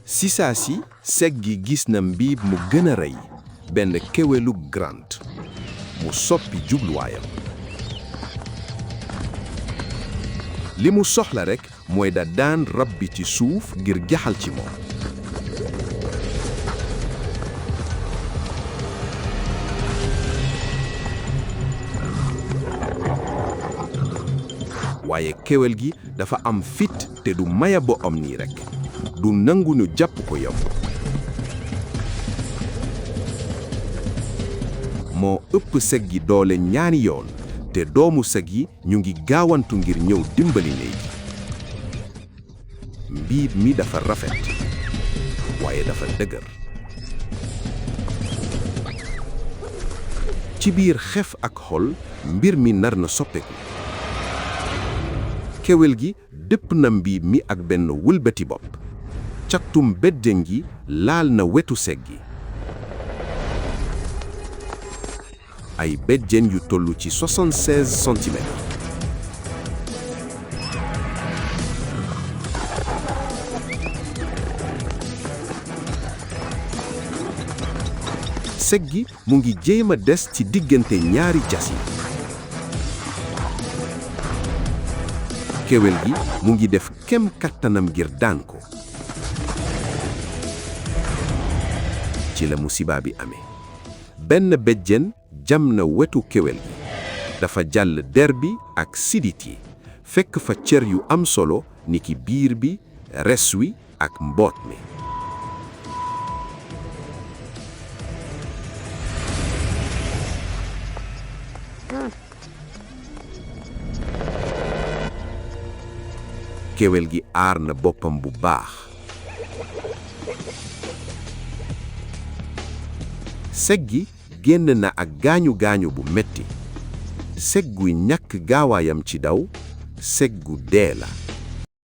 si saa si ségg gi gis na mbiib mu gën a rëy benn kéwélu grand mu soppi jubluwaayam. li mu soxla rekk mooy da daan rab bi ci suuf ngir jaxal ci moom. waaye kéwél gi dafa am fit te du maya bo am nii rekk du nangu ñu jàpp ko yow. moo ëpp ségg gi doole ñaani yoon te doomu ségg yi ñu ngi gaawantu ngir ñëw dimbali néegi. mbiib mi dafa rafet waaye dafa dëgër. ci biir xef ak xol mbir mi nar na soppeeku. kéwél gi dëpp na mbiib mi ak benn wëlbati bopp. càttum béjjén gi laal na wetu ségg gi. ay béjjén yu tollu ci 76 centimètres. ségg gi mu ngi jéem a des ci diggante ñaari jas yi. kéwél gi mu ngi def kem kattanam ngir daan ko. ci la musiba bi amee. benn béjjén jam na wetu kéwél gi. dafa jàll der bi ak sidit yi fekk fa cër yu am solo niki biir bi res wi ak mboot mi. kéwél gi aar na boppam bu baax. ségg gi génn na ak gaañu-gaañu bu metti. ségg guy ñàkk gaawaayam ci daw ségg gu dee la.